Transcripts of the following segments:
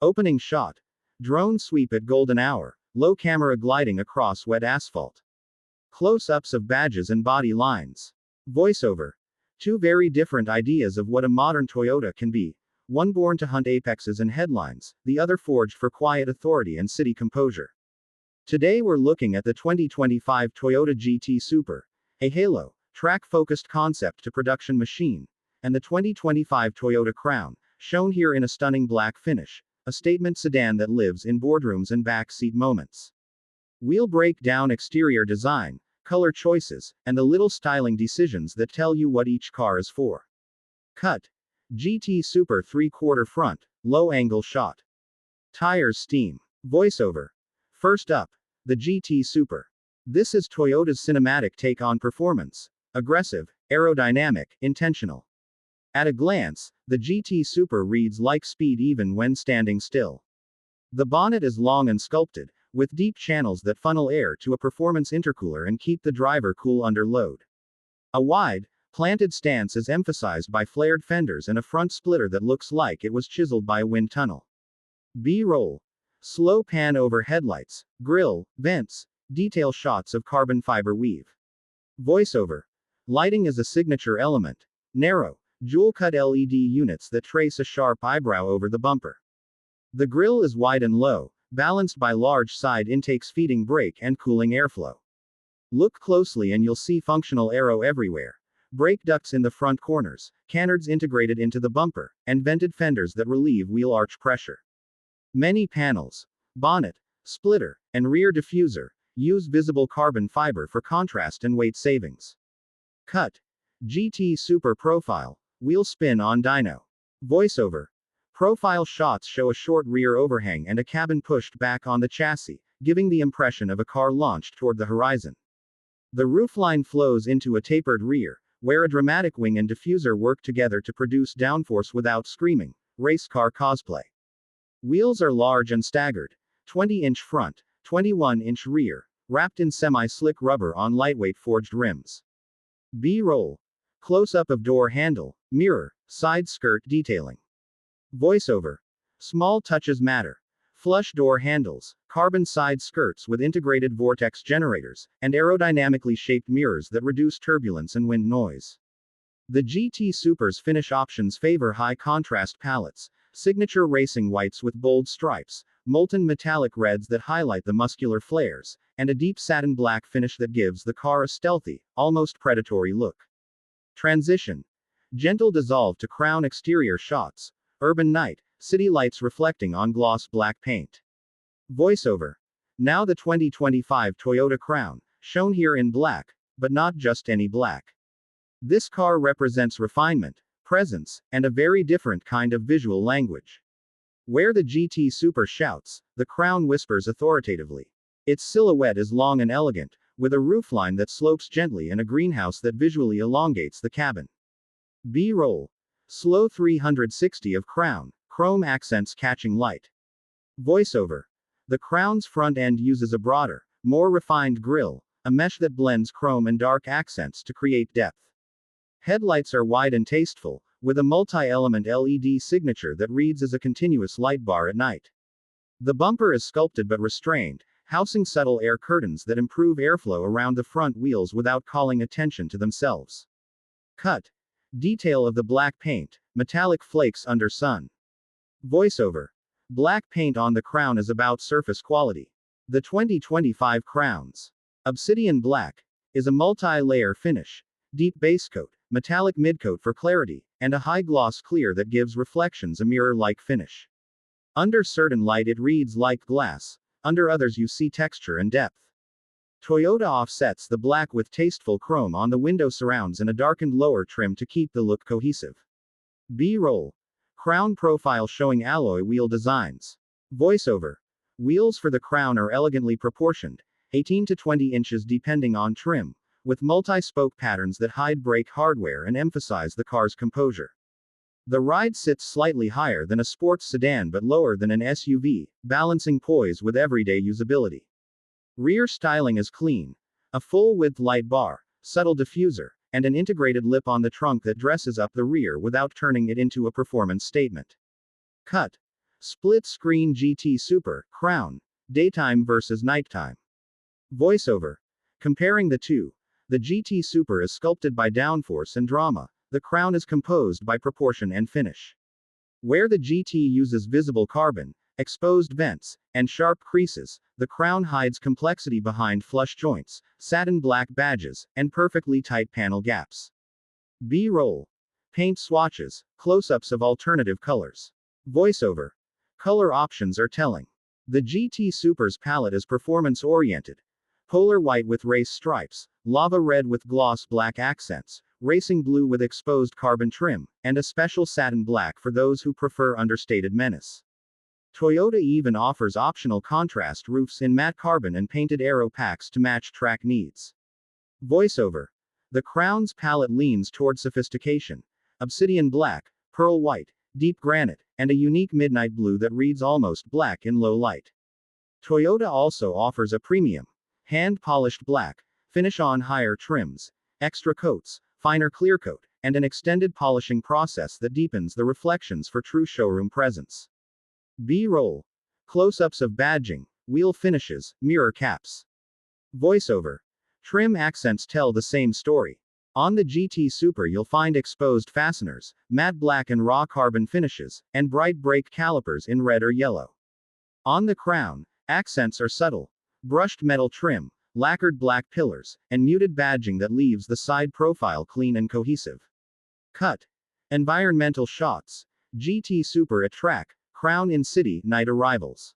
Opening shot. Drone sweep at golden hour. Low camera gliding across wet asphalt. Close-ups of badges and body lines. Voiceover. Two very different ideas of what a modern Toyota can be. One born to hunt apexes and headlines, the other forged for quiet authority and city composure. Today we're looking at the 2025 Toyota GT Super, a halo, track-focused concept to production machine, and the 2025 Toyota Crown, shown here in a stunning black finish, a statement sedan that lives in boardrooms and backseat moments. We'll break down exterior design, color choices, and the little styling decisions that tell you what each car is for. Cut. GT Super 3/4 front, low-angle shot. Tires steam. Voiceover. First up, the GT Super. This is Toyota's cinematic take on performance. Aggressive, aerodynamic, intentional. At a glance, the GT Super reads like speed even when standing still. The bonnet is long and sculpted, with deep channels that funnel air to a performance intercooler and keep the driver cool under load. A wide, planted stance is emphasized by flared fenders and a front splitter that looks like it was chiseled by a wind tunnel. B-roll. Slow pan over headlights, grille, vents, detail shots of carbon fiber weave. Voiceover. Lighting is a signature element. Narrow, jewel-cut LED units that trace a sharp eyebrow over the bumper. The grille is wide and low, balanced by large side intakes feeding brake and cooling airflow. Look closely and you'll see functional aero everywhere. Brake ducts in the front corners, canards integrated into the bumper, and vented fenders that relieve wheel arch pressure. Many panels, bonnet, splitter, and rear diffuser, use visible carbon fiber for contrast and weight savings. Cut. GT Super Profile, wheel spin on dyno. Voiceover. Profile shots show a short rear overhang and a cabin pushed back on the chassis, giving the impression of a car launched toward the horizon. The roofline flows into a tapered rear, where a dramatic wing and diffuser work together to produce downforce without screaming. Race car cosplay. Wheels are large and staggered. 20-inch front, 21-inch rear, wrapped in semi-slick rubber on lightweight forged rims. B-roll. Close-up of door handle, mirror, side skirt detailing. Voiceover. Small touches matter. Flush door handles, carbon side skirts with integrated vortex generators, and aerodynamically shaped mirrors that reduce turbulence and wind noise. The GT Super's finish options favor high contrast palettes, signature racing whites with bold stripes, molten metallic reds that highlight the muscular flares, and a deep satin black finish that gives the car a stealthy, almost predatory look. Transition. Gentle dissolve to crown exterior shots. Urban night, city lights reflecting on gloss black paint. Voiceover. Now the 2025 Toyota Crown, shown here in black, but not just any black. This car represents refinement, presence, and a very different kind of visual language. Where the GT Super shouts, the Crown whispers authoritatively. Its silhouette is long and elegant, with a roofline that slopes gently and a greenhouse that visually elongates the cabin. B-roll. Slow 360 of Crown, chrome accents catching light. Voiceover. The Crown's front end uses a broader, more refined grille, a mesh that blends chrome and dark accents to create depth. Headlights are wide and tasteful, with a multi-element LED signature that reads as a continuous light bar at night. The bumper is sculpted but restrained, housing subtle air curtains that improve airflow around the front wheels without calling attention to themselves. Cut. Detail of the black paint, metallic flakes under sun. Voiceover. Black paint on the Crown is about surface quality. The 2025 Crown's Obsidian Black is a multi-layer finish, deep base coat, metallic midcoat for clarity, and a high gloss clear that gives reflections a mirror-like finish. Under certain light it reads like glass, under others you see texture and depth. Toyota offsets the black with tasteful chrome on the window surrounds and a darkened lower trim to keep the look cohesive. B-roll. Crown profile showing alloy wheel designs. Voiceover. Wheels for the Crown are elegantly proportioned, 18 to 20 inches depending on trim, with multi-spoke patterns that hide brake hardware and emphasize the car's composure. The ride sits slightly higher than a sports sedan but lower than an SUV, balancing poise with everyday usability. Rear styling is clean. A full-width light bar, subtle diffuser, and an integrated lip on the trunk that dresses up the rear without turning it into a performance statement. Cut. Split-screen GT Super, Crown, daytime versus nighttime. Voiceover. Comparing the two. The GT Super is sculpted by downforce and drama. The Crown is composed by proportion and finish. Where the GT uses visible carbon, exposed vents, and sharp creases, the Crown hides complexity behind flush joints, satin black badges, and perfectly tight panel gaps. B-roll. Paint swatches, close-ups of alternative colors. Voiceover. Color options are telling. The GT Super's palette is performance-oriented. Polar white with race stripes, lava red with gloss black accents, racing blue with exposed carbon trim, and a special satin black for those who prefer understated menace. Toyota even offers optional contrast roofs in matte carbon and painted aero packs to match track needs. Voiceover. The Crown's palette leans toward sophistication. Obsidian black, pearl white, deep granite, and a unique midnight blue that reads almost black in low light. Toyota also offers a premium, hand-polished black, finish on higher trims, extra coats, finer clear coat, and an extended polishing process that deepens the reflections for true showroom presence. B-roll. Close-ups of badging, wheel finishes, mirror caps. Voiceover. Trim accents tell the same story. On the GT Super you'll find exposed fasteners, matte black and raw carbon finishes, and bright brake calipers in red or yellow. On the Crown, accents are subtle. Brushed metal trim, lacquered black pillars, and muted badging that leaves the side profile clean and cohesive. Cut. Environmental shots. GT Super at track, Crown in city, night arrivals.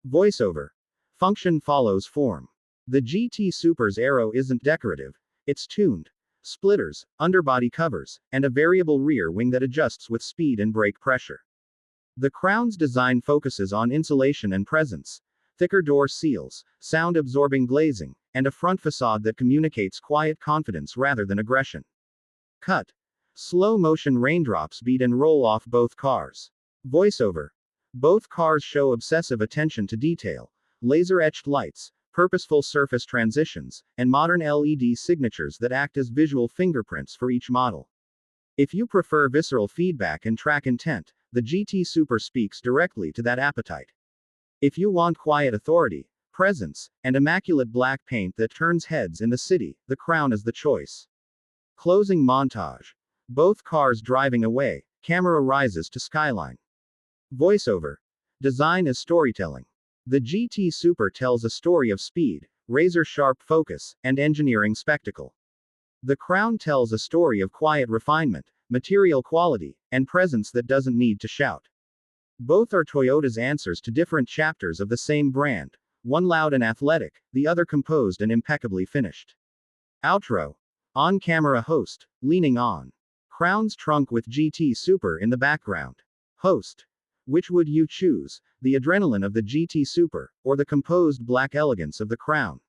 Voiceover. Function follows form. The GT Super's aero isn't decorative, it's tuned. Splitters, underbody covers, and a variable rear wing that adjusts with speed and brake pressure. The Crown's design focuses on insulation and presence. Thicker door seals, sound-absorbing glazing, and a front facade that communicates quiet confidence rather than aggression. Cut. Slow-motion raindrops beat and roll off both cars. Voiceover. Both cars show obsessive attention to detail, laser-etched lights, purposeful surface transitions, and modern LED signatures that act as visual fingerprints for each model. If you prefer visceral feedback and track intent, the GT Super speaks directly to that appetite. If you want quiet authority, presence, and immaculate black paint that turns heads in the city, the Crown is the choice. Closing montage. Both cars driving away, camera rises to skyline. Voiceover. Design is storytelling. The GT Super tells a story of speed, razor-sharp focus, and engineering spectacle. The Crown tells a story of quiet refinement, material quality, and presence that doesn't need to shout. Both are Toyota's answers to different chapters of the same brand, one loud and athletic, the other composed and impeccably finished. Outro. On-camera host, leaning on Crown's trunk with GT Super in the background. Host. Which would you choose, the adrenaline of the GT Super, or the composed black elegance of the Crown?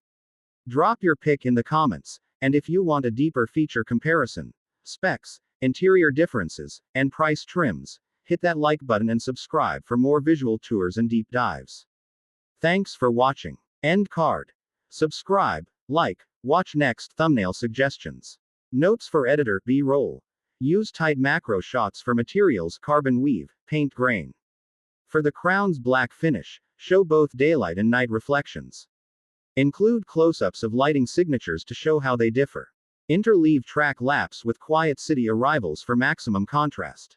Drop your pick in the comments, and if you want a deeper feature comparison, specs, interior differences, and price trims, hit that like button and subscribe for more visual tours and deep dives. Thanks for watching. End card. Subscribe, like, watch next thumbnail suggestions. Notes for editor, B-roll. Use tight macro shots for materials, carbon weave, paint grain. For the Crown's black finish, show both daylight and night reflections. Include close-ups of lighting signatures to show how they differ. Interleave track laps with quiet city arrivals for maximum contrast.